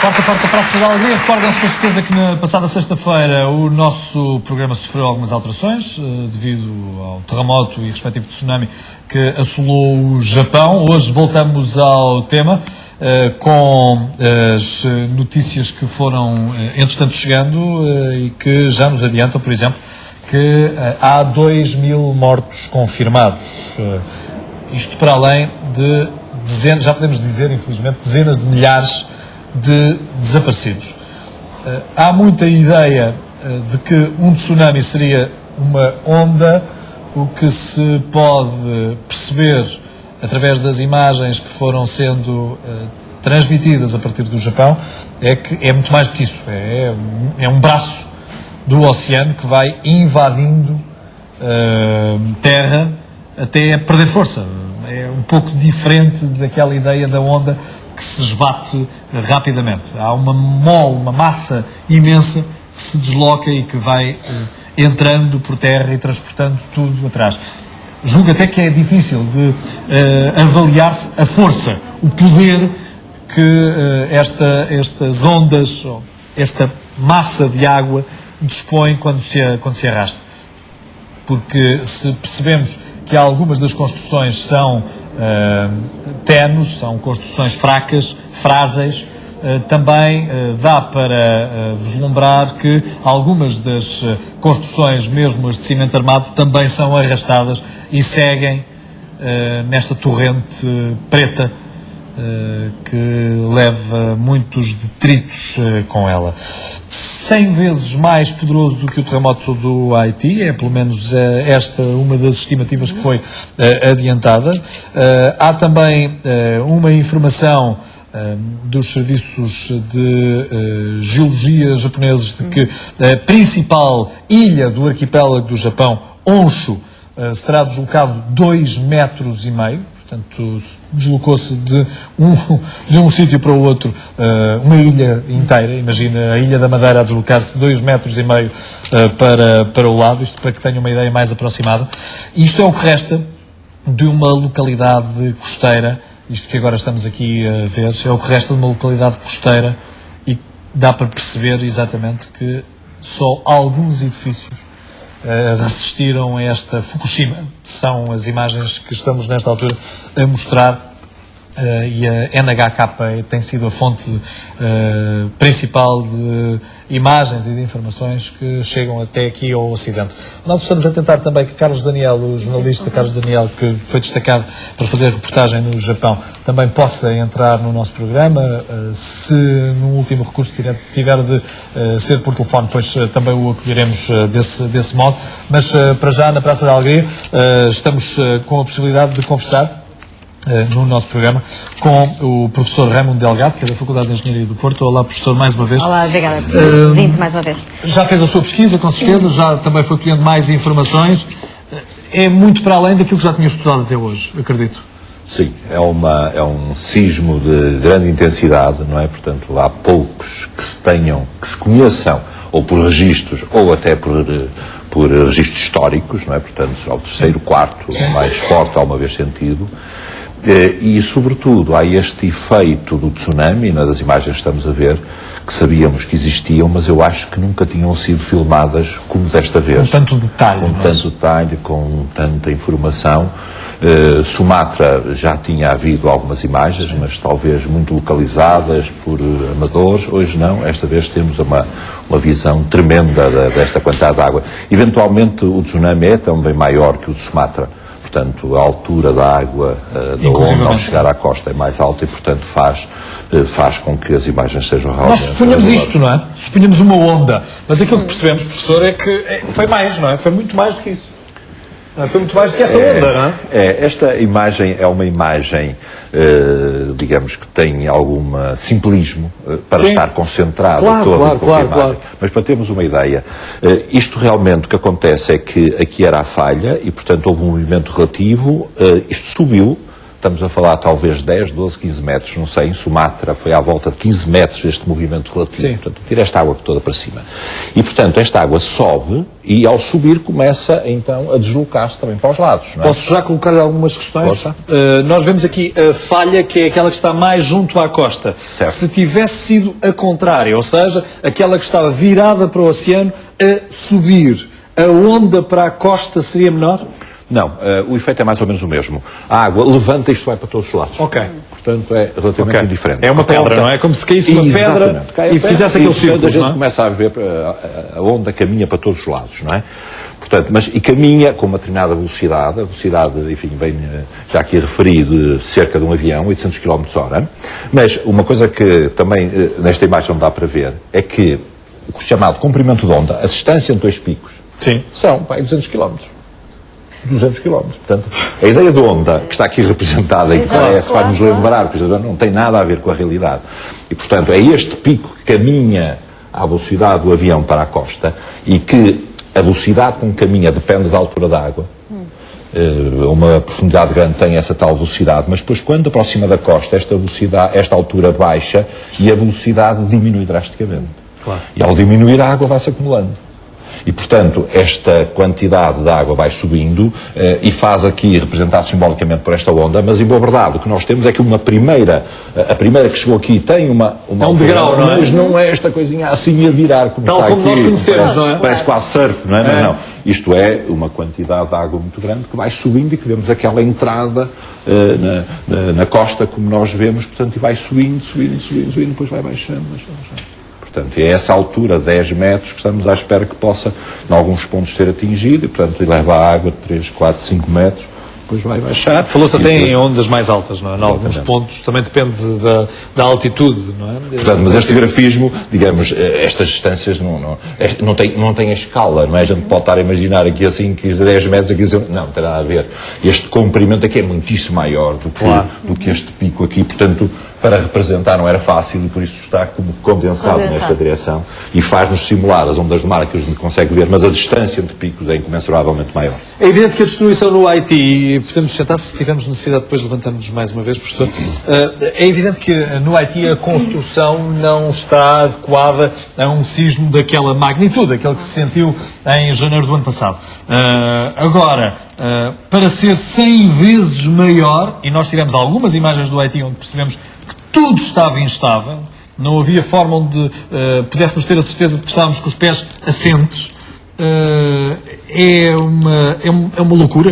Quarta parte da Praça da Alegria. Recordam-se com certeza que na passada sexta-feira o nosso programa sofreu algumas alterações devido ao terremoto e respectivo tsunami que assolou o Japão. Hoje voltamos ao tema com as notícias que foram entretanto chegando e que já nos adiantam, por exemplo, que há 2.000 mortos confirmados. Isto para além de dezenas, já podemos dizer, infelizmente, dezenas de milhares de desaparecidos. Há muita ideia de que um tsunami seria uma onda. O que se pode perceber através das imagens que foram sendo transmitidas a partir do Japão é que é muito mais do que isso. É um braço do oceano que vai invadindo terra até perder força. É um pouco diferente daquela ideia da onda que se esbate rapidamente. Há uma mole, uma massa imensa que se desloca e que vai entrando por terra e transportando tudo atrás. Julgo até que é difícil de avaliar-se a força, o poder que estas ondas, esta massa de água dispõe quando se arrasta. Porque se percebemos que algumas das construções são tenues, são construções fracas, frágeis, também dá para vislumbrar que algumas das construções, mesmo as de cimento armado, também são arrastadas e seguem nesta torrente preta que leva muitos detritos com ela. 100 vezes mais poderoso do que o terremoto do Haiti, é pelo menos esta uma das estimativas que foi adiantada. Há também uma informação dos serviços de geologia japoneses de que a principal ilha do arquipélago do Japão, Honshu, se terá deslocado 2,5 metros. Portanto, deslocou-se de um sítio para o outro, uma ilha inteira. Imagina a Ilha da Madeira a deslocar-se 2,5 metros para o lado, isto para que tenham uma ideia mais aproximada. E isto é o que resta de uma localidade costeira, isto que agora estamos aqui a ver, é o que resta de uma localidade costeira e dá para perceber exatamente que só alguns edifícios resistiram a esta Fukushima. São as imagens que estamos nesta altura a mostrar e a NHK tem sido a fonte principal de imagens e de informações que chegam até aqui ao Ocidente. Nós estamos a tentar também que Carlos Daniel, o jornalista Carlos Daniel, que foi destacado para fazer reportagem no Japão, também possa entrar no nosso programa. Se no último recurso tiver de ser por telefone, pois também o acolheremos desse modo. Mas para já, na Praça da Alegria, estamos com a possibilidade de conversar no nosso programa com o professor Raimundo Delgado, que é da Faculdade de Engenharia do Porto. Olá, professor, mais uma vez. Olá, obrigada por vindo mais uma vez. Já fez a sua pesquisa, com certeza, já também foi colhendo mais informações. É muito para além daquilo que já tinha estudado até hoje, acredito. Sim, é um sismo de grande intensidade, não é? Portanto, há poucos que se conheçam, ou por registros, ou até por registros históricos, não é? Portanto, ao terceiro, quarto, mais forte alguma vez sentido. E, sobretudo, há este efeito do tsunami, nas imagens que estamos a ver, que sabíamos que existiam, mas eu acho que nunca tinham sido filmadas como desta vez. Com tanto detalhe. Com tanto detalhe, com tanta informação. Sumatra já tinha havido algumas imagens, mas talvez muito localizadas por amadores. Hoje não, esta vez temos uma visão tremenda desta quantidade de água. Eventualmente o tsunami é também maior que o de Sumatra. Portanto, a altura da água da onda ao chegar à costa é mais alta e, portanto, faz com que as imagens sejam realmente... Nós suponhamos isto, não é? Suponhamos uma onda, mas aquilo que percebemos, professor, é que foi mais, não é? Foi muito mais do que isso. Foi muito mais do que esta onda, não é? Esta imagem é uma imagem, digamos que tem algum simplismo para estar concentrado claro. Mas para termos uma ideia, isto realmente o que acontece é que aqui era a falha e, portanto, houve um movimento relativo, isto subiu, estamos a falar talvez 10, 12, 15 metros, não sei, em Sumatra foi à volta de 15 metros este movimento relativo. Sim. Portanto, tira esta água toda para cima. E, portanto, esta água sobe e, ao subir, começa, então, a deslocar-se também para os lados. Não é? Posso já colocar algumas questões? Nós vemos aqui a falha, que é aquela que está mais junto à costa. Certo. Se tivesse sido a contrária, ou seja, aquela que estava virada para o oceano, a subir, a onda para a costa seria menor? Não, o efeito é mais ou menos o mesmo. A água levanta e isto vai para todos os lados. Ok. Portanto, é relativamente indiferente. É uma pedra, não é? Como se caísse uma pedra e fizesse aquele círculo, a gente não é? começa a ver, a onda caminha para todos os lados, não é? Portanto, e caminha com uma determinada velocidade, a velocidade, enfim, vem já aqui referido, de cerca de um avião, 800 km/h. Mas uma coisa que também nesta imagem não dá para ver é que o chamado comprimento de onda, a distância entre dois picos, Sim. são 200 km. 200 km. Portanto, a ideia de onda que está aqui representada e que Exato, parece, vai nos claro. lembrar, porque não tem nada a ver com a realidade. E, portanto, é este pico que caminha à velocidade do avião para a costa e que a velocidade com que caminha depende da altura da água. Uma profundidade grande tem essa tal velocidade, mas depois, quando aproxima da costa, esta altura baixa e a velocidade diminui drasticamente. Claro. E ao diminuir, a água vai se acumulando. E, portanto, esta quantidade de água vai subindo e faz aqui, representado simbolicamente por esta onda, mas, em boa verdade, o que nós temos é que a primeira que chegou aqui tem uma É um degrau, não é? mas não é esta coisinha assim a virar, como Tal está como aqui, nós conhecemos, não é? Parece quase surf, não é? Não. Isto é uma quantidade de água muito grande que vai subindo e que vemos aquela entrada na costa, como nós vemos, portanto, e vai subindo, depois vai baixando. Portanto, é essa altura, 10 metros, que estamos à espera que possa, em alguns pontos, ser atingido, e, portanto, leva a água de 3, 4, 5 metros, depois vai baixar. Falou-se até depois... em ondas mais altas, não é? Em alguns pontos, também depende da altitude, não é? Portanto, mas este grafismo, digamos, estas distâncias não têm a escala, não é? A gente pode estar a imaginar aqui assim, que 10 metros, aqui não tem nada a ver. Este comprimento aqui é muitíssimo maior do que este pico aqui, portanto, para representar não era fácil e por isso está como condensado nesta direção e faz-nos simular as ondas de mar que a gente consegue ver, mas a distância entre picos é incomensuravelmente maior. É evidente que a destruição no Haiti, e podemos sentar se tivermos necessidade, depois levantamos mais uma vez, professor, é evidente que no Haiti a construção não está adequada a um sismo daquela magnitude, aquele que se sentiu em janeiro do ano passado. Agora, para ser 100 vezes maior, e nós tivemos algumas imagens do Haiti onde percebemos que tudo estava instável, não havia forma onde pudéssemos ter a certeza de que estávamos com os pés assentes, é uma loucura,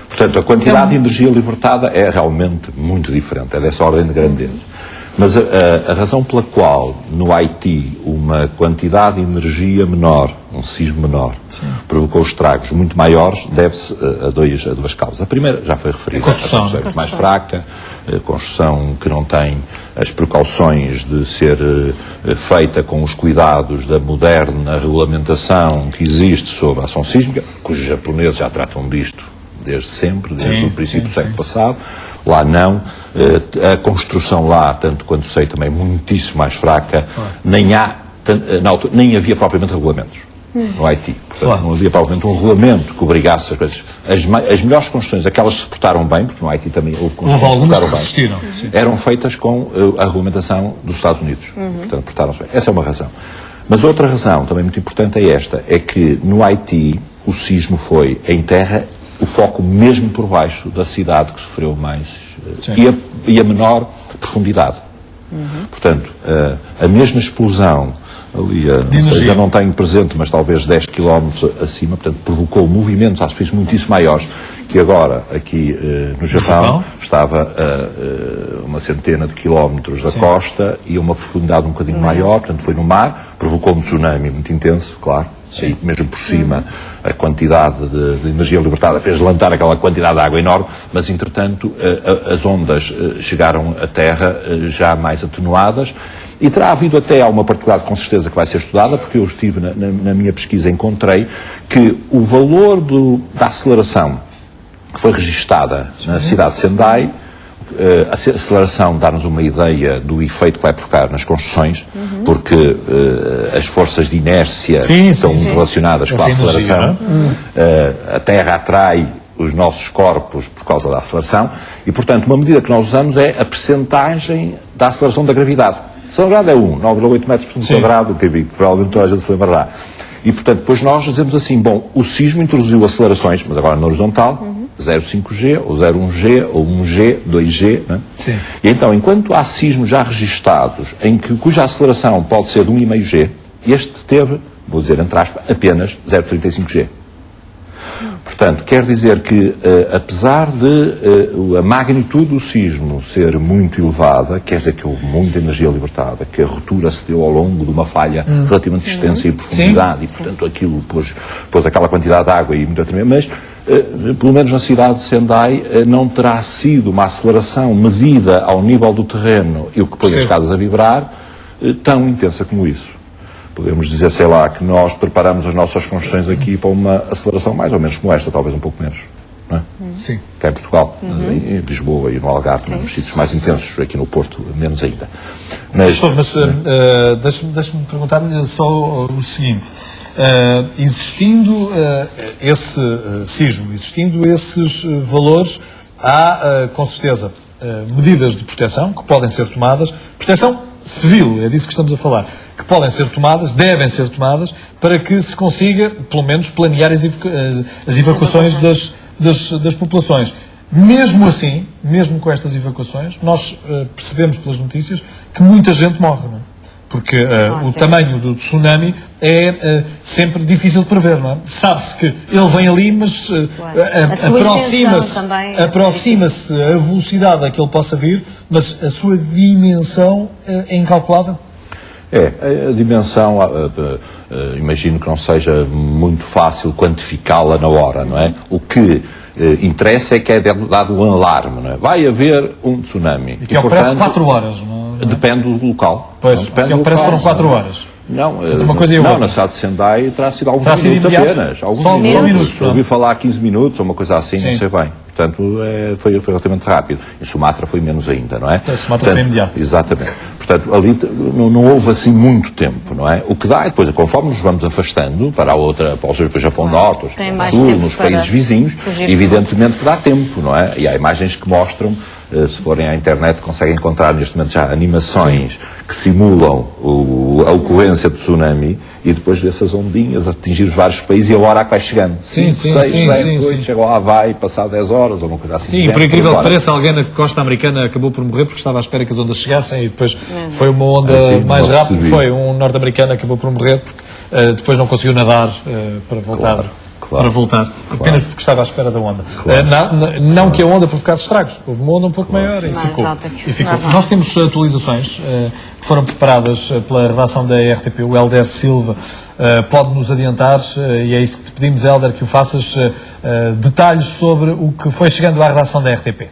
Portanto, a quantidade de energia libertada é realmente muito diferente, é dessa ordem de grandeza. Mas a razão pela qual no Haiti uma quantidade de energia menor, um sismo menor, provocou estragos muito maiores, deve-se a duas causas. A primeira já foi referida, a construção mais fraca, a construção que não tem as precauções de ser feita com os cuidados da moderna regulamentação que existe sobre a ação sísmica, que os japoneses já tratam disto desde sempre, desde o princípio do século passado. Lá não, a construção lá, tanto quanto sei, também é muitíssimo mais fraca, nem havia propriamente regulamentos no Haiti. Portanto, não havia propriamente um regulamento que obrigasse as coisas. As melhores construções, aquelas que se portaram bem, porque no Haiti também houve construções algumas que que resistiram, eram feitas com a regulamentação dos Estados Unidos. Portanto, portaram-se bem. Essa é uma razão. Mas outra razão, também muito importante, é esta, é que no Haiti o sismo foi em terra, o foco mesmo por baixo da cidade que sofreu mais e a menor profundidade. Portanto, a mesma explosão ali, já não tenho presente, mas talvez 10 km acima, portanto, provocou movimentos à superfície muitíssimo maiores, que agora aqui no Japão estava a uma centena de quilómetros da costa e a uma profundidade um bocadinho maior, portanto foi no mar, provocou um tsunami muito intenso, claro. Aí, mesmo por cima, a quantidade de energia libertada fez levantar aquela quantidade de água enorme, mas, entretanto, as ondas chegaram à terra já mais atenuadas e terá havido até uma particularidade, com certeza, que vai ser estudada, porque eu estive na minha pesquisa, encontrei que o valor da aceleração que foi registada na cidade de Sendai, a aceleração dá-nos uma ideia do efeito que vai provocar nas construções, porque as forças de inércia estão relacionadas com a aceleração. A Terra atrai os nossos corpos por causa da aceleração e, portanto, uma medida que nós usamos é a percentagem da aceleração da gravidade. A aceleração da gravidade é 9,8 metros por segundo quadrado, que provavelmente toda a gente se lembrará. E, portanto, depois nós dizemos assim, bom, o sismo introduziu acelerações, mas agora na horizontal, 0,5G, ou 0,1G, ou 1G, 2G, né? Sim. E então, enquanto há sismos já registados, cuja aceleração pode ser de 1,5G, este teve, vou dizer entre aspas, apenas 0,35G. Portanto, quer dizer que, apesar de a magnitude do sismo ser muito elevada, quer dizer que houve muita energia libertada, que a ruptura se deu ao longo de uma falha relativamente de extensão e profundidade, e portanto aquilo pôs aquela quantidade de água e muita tremenda, mas pelo menos na cidade de Sendai não terá sido uma aceleração medida ao nível do terreno e o que põe as casas a vibrar tão intensa como isso. Podemos dizer, sei lá, que nós preparamos as nossas construções aqui para uma aceleração mais ou menos como esta, talvez um pouco menos, não é? Sim. Cá em Portugal, em Lisboa e no Algarve, nos sítios mais intensos, aqui no Porto, menos ainda. Mas deixe-me perguntar-lhe só o seguinte, existindo esse sismo, existindo esses valores, há, com certeza, medidas de proteção que podem ser tomadas, proteção civil, é disso que estamos a falar, que podem ser tomadas, devem ser tomadas, para que se consiga, pelo menos, planear as evacuações das populações. Mesmo assim, mesmo com estas evacuações, nós percebemos pelas notícias que muita gente morre, não é? Porque o tamanho do tsunami é sempre difícil de prever, não é? Sabe-se que ele vem ali, mas aproxima-se a velocidade a que ele possa vir, mas a sua dimensão é incalculável. A dimensão, imagino que não seja muito fácil quantificá-la na hora, não é? O que interessa é que é dado um alarme, não é? Vai haver um tsunami. E que parece 4 horas, não é? Depende do local. Pois, que parece que foram 4 horas. Não, uma coisa e outra. Na cidade de Sendai terá sido alguns minutos apenas. Só minutos. Ouvi falar 15 minutos ou uma coisa assim, não sei bem. Portanto, foi relativamente rápido. Em Sumatra foi menos ainda, não é? Em Sumatra foi imediato. Exatamente. Portanto, ali não houve assim muito tempo, não é? O que dá é depois, conforme nos vamos afastando para o Japão Norte, o Sul, nos países vizinhos, evidentemente que dá tempo, não é? E há imagens que mostram, se forem à internet, conseguem encontrar neste momento já animações que simulam a ocorrência do tsunami e depois dessas ondinhas atingir os vários países e a hora que vai chegando. Sim. Chegou a Havaí, passado 10 horas ou uma coisa assim. Sim, e por incrível que pareça, alguém na costa americana acabou por morrer porque estava à espera que as ondas chegassem e depois foi uma onda mais rápida. Foi um norte-americano que acabou por morrer porque depois não conseguiu nadar para voltar. Apenas porque estava à espera da onda. Não que a onda provocasse estragos. Houve uma onda um pouco maior e ficou. Nós temos atualizações que foram preparadas pela redação da RTP. O Helder Silva pode-nos adiantar, e é isso que te pedimos, Helder, que o faças detalhes sobre o que foi chegando à redação da RTP.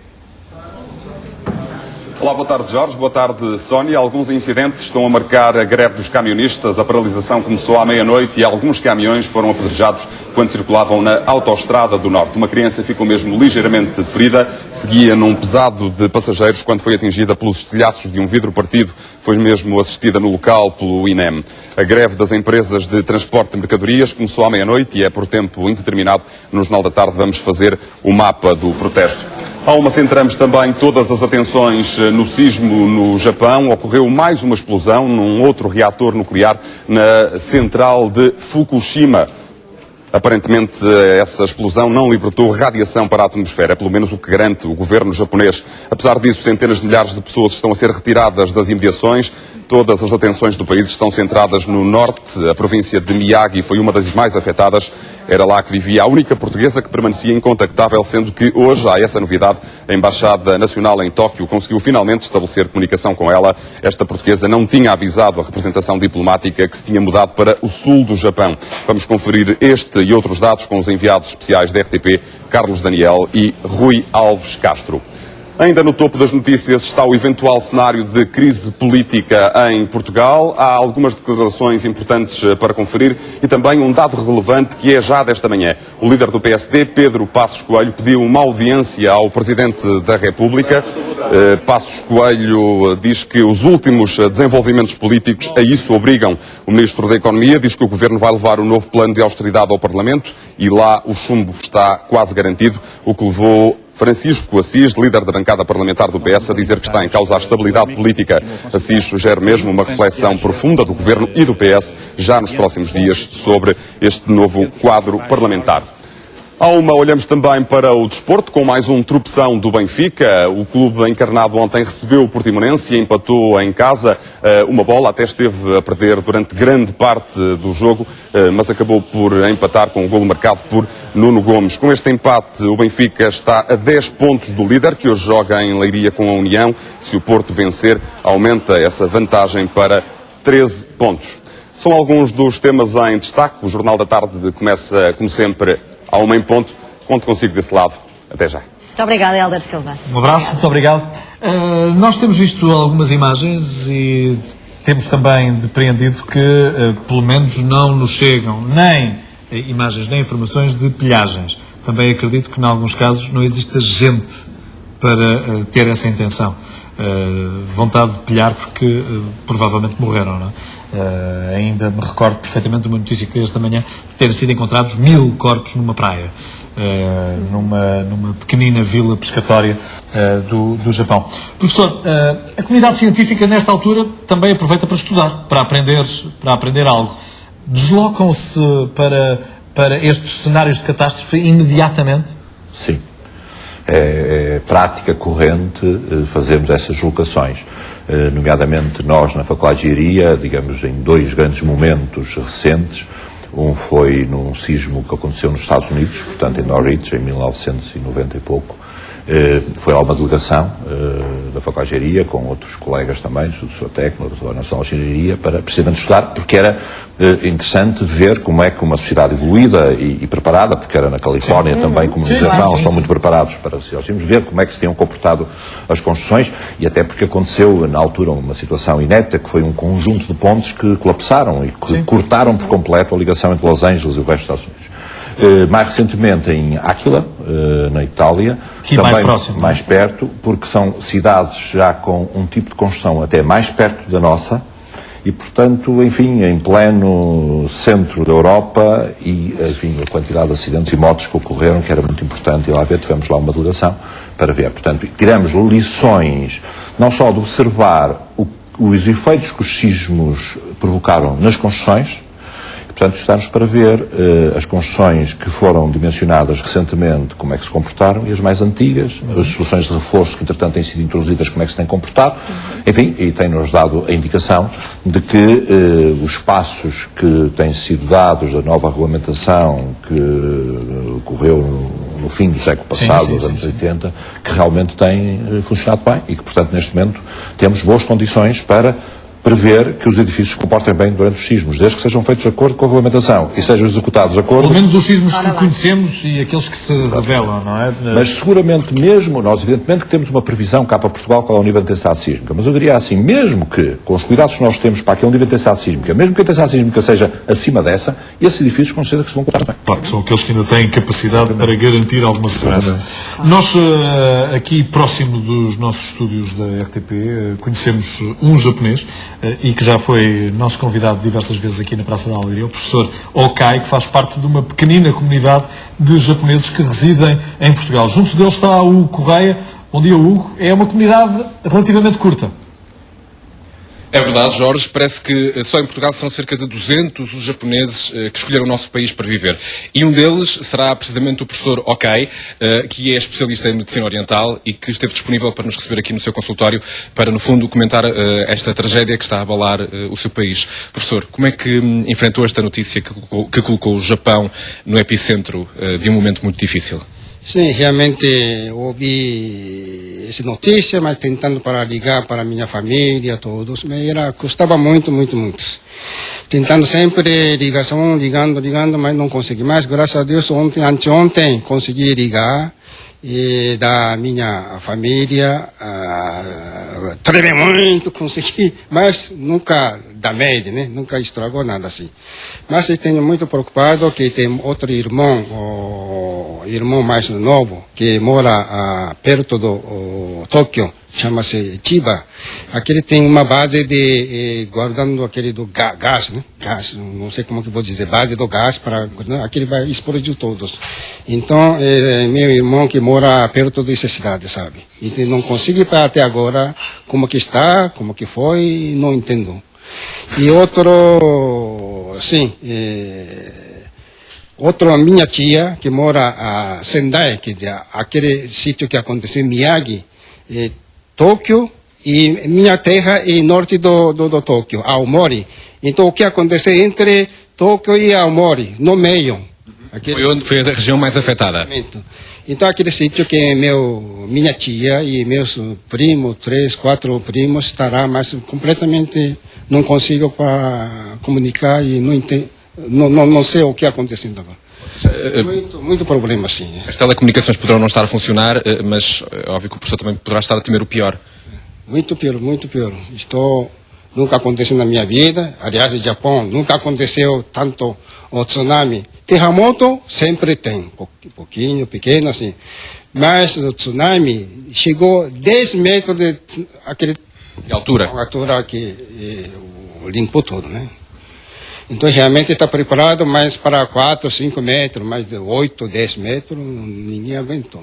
Olá, boa tarde Jorge, boa tarde Sónia. Alguns incidentes estão a marcar a greve dos camionistas. A paralisação começou à meia-noite e alguns caminhões foram apedrejados quando circulavam na autoestrada do Norte. Uma criança ficou mesmo ligeiramente ferida, seguia num pesado de passageiros quando foi atingida pelos estilhaços de um vidro partido. Foi mesmo assistida no local pelo INEM. A greve das empresas de transporte de mercadorias começou à meia-noite e é por tempo indeterminado. No Jornal da Tarde vamos fazer o mapa do protesto. Ao Alma centramos também todas as atenções no sismo no Japão. Ocorreu mais uma explosão num outro reator nuclear na central de Fukushima. Aparentemente, essa explosão não libertou radiação para a atmosfera, é pelo menos o que garante o governo japonês. Apesar disso, centenas de milhares de pessoas estão a ser retiradas das imediações. Todas as atenções do país estão centradas no norte. A província de Miyagi foi uma das mais afetadas. Era lá que vivia a única portuguesa que permanecia incontactável, sendo que hoje há essa novidade. A Embaixada Nacional em Tóquio conseguiu finalmente estabelecer comunicação com ela. Esta portuguesa não tinha avisado a representação diplomática que se tinha mudado para o sul do Japão. Vamos conferir este e outros dados com os enviados especiais da RTP, Carlos Daniel e Rui Alves Castro. Ainda no topo das notícias está o eventual cenário de crise política em Portugal. Há algumas declarações importantes para conferir e também um dado relevante que é já desta manhã. O líder do PSD, Pedro Passos Coelho, pediu uma audiência ao Presidente da República. Passos Coelho diz que os últimos desenvolvimentos políticos a isso obrigam. O Ministro da Economia diz que o Governo vai levar um novo plano de austeridade ao Parlamento e lá o chumbo está quase garantido, o que levou Francisco Assis, líder da bancada parlamentar do PS, a dizer que está em causa a estabilidade política. Assis sugere mesmo uma reflexão profunda do Governo e do PS já nos próximos dias sobre este novo quadro parlamentar. Olhamos também para o desporto, com mais um tropeção do Benfica. O clube encarnado ontem recebeu o Portimonense e empatou em casa uma bola. Até esteve a perder durante grande parte do jogo, mas acabou por empatar com um golo marcado por Nuno Gomes. Com este empate, o Benfica está a 10 pontos do líder, que hoje joga em Leiria com a União. Se o Porto vencer, aumenta essa vantagem para 13 pontos. São alguns dos temas em destaque. O Jornal da Tarde começa, como sempre, a 1 em ponto. Conto consigo desse lado. Até já. Muito obrigada, Hélder Silva. Um abraço, muito obrigado. Nós temos visto algumas imagens e temos também depreendido que, pelo menos, não nos chegam nem imagens nem informações de pilhagens. Também acredito que, em alguns casos, não existe gente para ter essa intenção. Vontade de pilhar porque provavelmente morreram, não é? Ainda me recordo perfeitamente de uma notícia que esta manhã de terem sido encontrados 1000 corpos numa praia, numa pequenina vila pescatória do Japão. Professor, a comunidade científica nesta altura também aproveita para estudar, para aprender algo. Deslocam-se para estes cenários de catástrofe imediatamente? Sim. É prática corrente fazermos essas locações. Nomeadamente nós na Faculdade de Engenharia, digamos, em 2 grandes momentos recentes. Um foi num sismo que aconteceu nos Estados Unidos, portanto em Norwich, em 1990 e pouco. Foi lá uma delegação da Faculdade de Engenharia, com outros colegas também, do seu técnico, da Nacional de Engenharia, para precisamente estudar, porque era interessante ver como é que uma sociedade evoluída e preparada, porque era na Califórnia também, como no Japão, estão muito preparados para ver como é que se tinham comportado as construções, e até porque aconteceu na altura uma situação inédita, que foi um conjunto de pontes que colapsaram e que cortaram por completo a ligação entre Los Angeles e o resto dos Estados Unidos. Mais recentemente em Áquila, na Itália, que também mais próximo, mais perto, porque são cidades já com um tipo de construção até mais perto da nossa e, portanto, enfim, em pleno centro da Europa e, enfim, a quantidade de acidentes e mortes que ocorreram, que era muito importante, e lá ver, tivemos lá uma delegação para ver. Portanto, tiramos lições, não só de observar os efeitos que os sismos provocaram nas construções. Portanto, estamos para ver as construções que foram dimensionadas recentemente, como é que se comportaram, e as mais antigas, as soluções de reforço que, entretanto, têm sido introduzidas, como é que se têm comportado. Enfim, e tem-nos dado a indicação de que os passos que têm sido dados da nova regulamentação que ocorreu no fim do século passado, dos anos 80, que realmente tem funcionado bem e que, portanto, neste momento, temos boas condições para prever que os edifícios se comportem bem durante os sismos, desde que sejam feitos de acordo com a regulamentação e sejam executados de acordo... Pelo menos os sismos que conhecemos e aqueles que se revelam, não é? Mas seguramente mesmo, nós evidentemente que temos uma previsão cá para Portugal qual é o nível de intensidade sísmica, mas eu diria assim, mesmo que, com os cuidados que nós temos para aquele nível de intensidade sísmica, mesmo que a intensidade sísmica seja acima dessa, esses edifícios com certeza que se vão comportar bem. Claro, são aqueles que ainda têm capacidade para garantir alguma segurança. Nós, aqui próximo dos nossos estúdios da RTP, conhecemos um japonês e que já foi nosso convidado diversas vezes aqui na Praça da Alegria, o professor Okai, que faz parte de uma pequenina comunidade de japoneses que residem em Portugal. Junto deles está o Hugo Correia. Bom dia, Hugo. É uma comunidade relativamente curta. É verdade, Jorge. Parece que só em Portugal são cerca de 200 os japoneses que escolheram o nosso país para viver. E um deles será precisamente o professor Okai, que é especialista em medicina oriental e que esteve disponível para nos receber aqui no seu consultório para, no fundo, comentar esta tragédia que está a abalar o seu país. Professor, como é que enfrentou esta notícia que colocou o Japão no epicentro de um momento muito difícil? Sim, realmente ouvi essa notícia, mas tentando para ligar para minha família, todos, mas custava muito. Tentando sempre ligação, ligando, mas não consegui mais. Graças a Deus, anteontem consegui ligar e da minha família, treme muito, consegui, mas nunca damage, né? Nunca estragou nada assim. Mas eu tenho muito preocupado que tem outro irmão, o irmão mais novo, que mora perto do Tóquio, chama-se Chiba. Aquele tem uma base de guardando aquele do gás, né? Gás, não sei como que vou dizer, base do gás para, né? Aquele vai explodir todos. Então, meu irmão que mora perto dessa cidade, sabe? E não consegui para até agora como que está, como que foi, não entendo. E outro, sim, outra minha tia que mora a Sendai, que é aquele sítio que aconteceu em Miyagi, Tóquio, e minha terra é norte do Tóquio, Aomori. Então o que aconteceu entre Tóquio e Aomori, no meio. Foi a região mais afetada. Então aquele sítio que minha tia e meus primos, 3, 4 primos, estará, mas completamente não consigo para comunicar e não sei o que está acontecendo agora. Muito problema, sim. As telecomunicações poderão não estar a funcionar, mas óbvio que o professor também poderá estar a temer o pior. Muito pior, muito pior. Nunca aconteceu na minha vida. Aliás, no Japão nunca aconteceu tanto o tsunami. Terremoto sempre tem, pouquinho, pequeno assim. Mas o tsunami chegou 10 metros de altura. A altura que limpou tudo, né? Então, realmente está preparado, mas para 4, 5 metros, mais de 8, 10 metros, ninguém aguentou.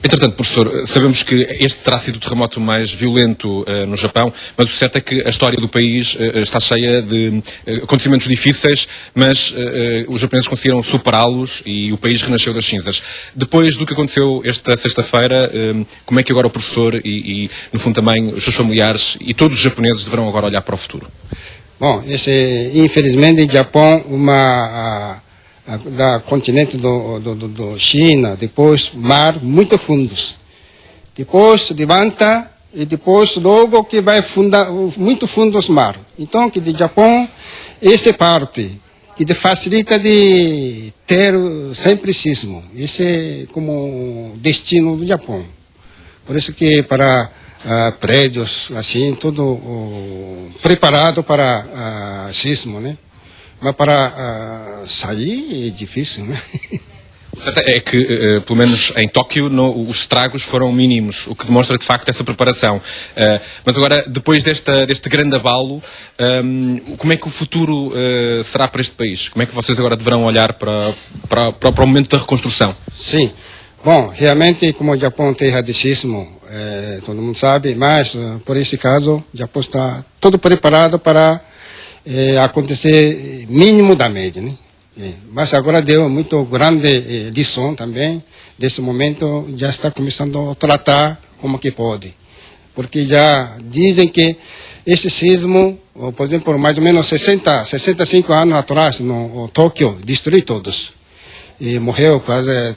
Entretanto, professor, sabemos que este terá sido o terremoto mais violento no Japão, mas o certo é que a história do país está cheia de acontecimentos difíceis, mas os japoneses conseguiram superá-los e o país renasceu das cinzas. Depois do que aconteceu esta sexta-feira, como é que agora o professor e, no fundo, também os seus familiares e todos os japoneses deverão agora olhar para o futuro? Bom, infelizmente, o Japão, da continente do China, depois mar, muito fundos. Depois levanta e depois logo que vai fundar muito fundos mar. Então, que do Japão, essa parte que facilita de ter sempre sismo. Esse é como destino do Japão. Por isso que para prédios, assim, tudo preparado para sismo, né? Mas para sair é difícil, né? É que, pelo menos em Tóquio, os estragos foram mínimos, o que demonstra de facto essa preparação. Mas agora, depois deste grande abalo, como é que o futuro será para este país? Como é que vocês agora deverão olhar para o momento da reconstrução? Sim. Bom, realmente, como o Japão tem terra de sismo, todo mundo sabe, mas por esse caso, o Japão está todo preparado para acontecer mínimo da média, né? Mas agora deu muito grande lição também. Nesse momento já está começando a tratar como que pode, porque já dizem que esse sismo, por exemplo, mais ou menos 65 anos atrás no Tóquio, destruiu todos. E morreu quase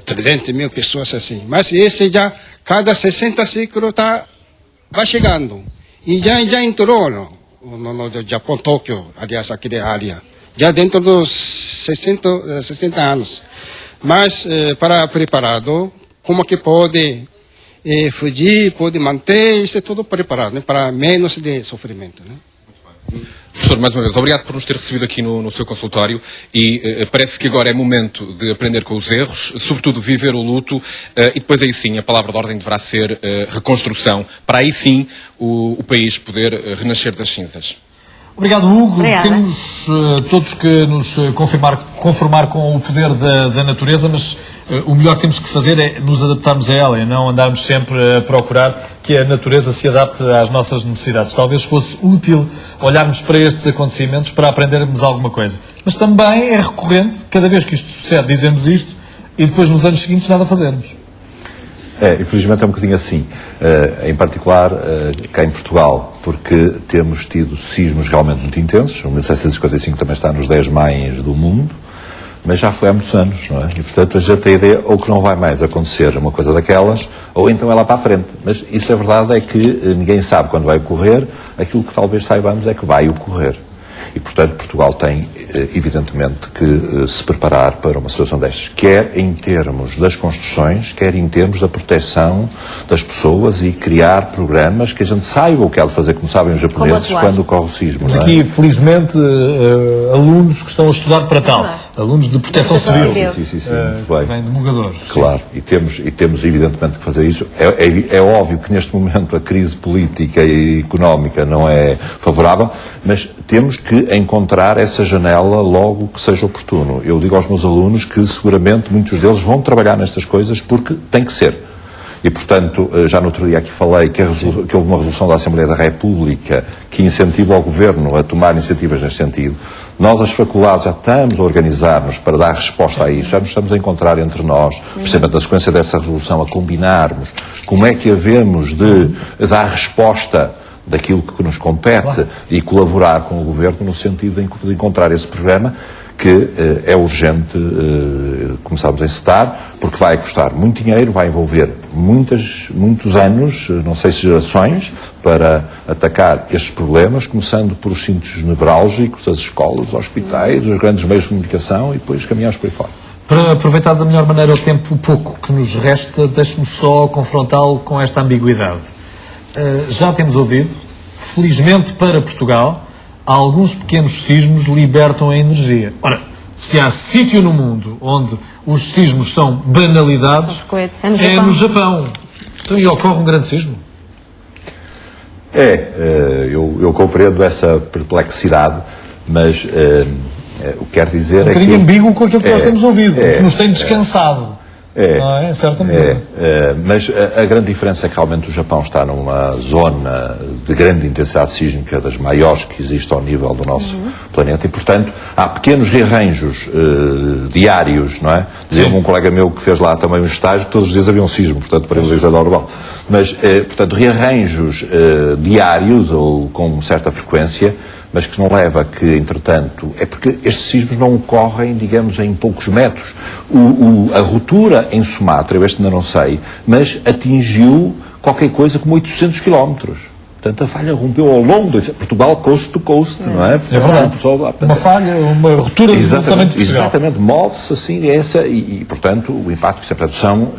300 mil pessoas assim. Mas esse já, cada 60 ciclos vai chegando. E já entrou no Japão, Tóquio, aliás, aquela área. Já dentro dos 60 anos. Mas, para preparado, como que pode fugir, pode manter, isso é tudo preparado, né, para menos de sofrimento, né? Professor, mais uma vez, obrigado por nos ter recebido aqui no seu consultório e parece que agora é momento de aprender com os erros, sobretudo viver o luto e depois aí sim a palavra de ordem deverá ser reconstrução, para aí sim o país poder renascer das cinzas. Obrigado, Hugo. Obrigada. Temos todos que nos conformar com o poder da natureza, mas o melhor que temos que fazer é nos adaptarmos a ela e não andarmos sempre a procurar que a natureza se adapte às nossas necessidades. Talvez fosse útil olharmos para estes acontecimentos para aprendermos alguma coisa. Mas também é recorrente, cada vez que isto sucede, dizemos isto e depois nos anos seguintes nada fazemos. Infelizmente é um bocadinho assim, em particular cá em Portugal, porque temos tido sismos realmente muito intensos. O 1755 também está nos 10 mais do mundo, mas já foi há muitos anos, não é? E portanto a gente tem a ideia ou que não vai mais acontecer uma coisa daquelas, ou então é lá para a frente. Mas isso, a verdade é que ninguém sabe quando vai ocorrer, aquilo que talvez saibamos é que vai ocorrer. E portanto Portugal tem evidentemente, que se preparar para uma situação destas, quer em termos das construções, quer em termos da proteção das pessoas e criar programas que a gente saiba o que há de fazer, como sabem os japoneses, quando ocorre o sismo. Temos não é? aqui, felizmente, alunos que estão a estudar para tal. Alunos de proteção civil. Sim, muito bem. Que vêm de Mogadores. Claro, e temos evidentemente que fazer isso. É óbvio que neste momento a crise política e económica não é favorável, mas temos que encontrar essa janela logo que seja oportuno. Eu digo aos meus alunos que seguramente muitos deles vão trabalhar nestas coisas porque tem que ser. E, portanto, já no outro dia aqui falei que houve uma resolução da Assembleia da República que incentiva o Governo a tomar iniciativas neste sentido. Nós, as faculdades, já estamos a organizar-nos para dar resposta a isso, já nos estamos a encontrar entre nós, precisamente na sequência dessa resolução, a combinarmos como é que havemos de dar resposta daquilo que nos compete e colaborar com o Governo no sentido de encontrar esse programa que é urgente começarmos a encetar, porque vai custar muito dinheiro, vai envolver muitos anos, não sei se gerações, para atacar estes problemas, começando por os cintos nevrálgicos, as escolas, os hospitais, os grandes meios de comunicação e depois caminhamos por aí fora. Para aproveitar da melhor maneira o tempo pouco que nos resta, deixe-me só confrontá-lo com esta ambiguidade. Já temos ouvido, felizmente para Portugal, alguns pequenos sismos libertam a energia. Ora, se há sítio no mundo onde os sismos são banalidades, é no Japão. Então, e ocorre um grande sismo? Eu compreendo essa perplexidade, mas o que quero dizer um é que... bocadinho ambíguo com aquilo que nós temos ouvido, que nos tem descansado. Não é? Certamente. Mas a grande diferença é que realmente o Japão está numa zona de grande intensidade sísmica, das maiores que existe ao nível do nosso planeta, e portanto há pequenos rearranjos diários, não é? Dizia-me um colega meu que fez lá também um estágio, todos os dias havia um sismo, portanto para eles é normal. Mas, portanto, rearranjos diários ou com certa frequência, mas que não leva a que, entretanto, é porque estes sismos não ocorrem, digamos, em poucos metros. A ruptura em Sumatra, eu este ainda não sei, mas atingiu qualquer coisa como 800 quilómetros. Portanto, a falha rompeu ao longo de Portugal, coast to coast, não é? É verdade. Uma falha, uma ruptura de exatamente, exatamente, move-se assim, e, portanto, o impacto que sempre são...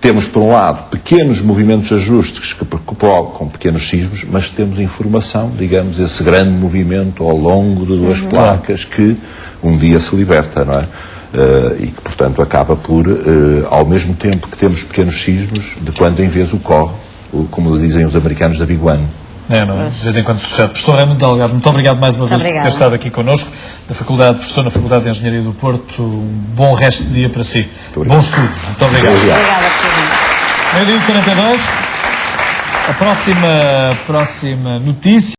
Temos, por um lado, pequenos movimentos de ajustes que provocam pequenos sismos, mas temos informação, digamos, esse grande movimento ao longo de duas placas que um dia se liberta, não é? E que, portanto, acaba por, ao mesmo tempo que temos pequenos sismos, de quando em vez ocorre, como dizem os americanos, da Big One. Não é? De vez em quando sucede. Professor Raimundo Delgado, muito obrigado mais uma vez por ter estado aqui connosco, professor na Faculdade de Engenharia do Porto. Um bom resto de dia para si. Bom estudo. Muito obrigado. Obrigada, Presidente. Meio-dia 42. A próxima notícia.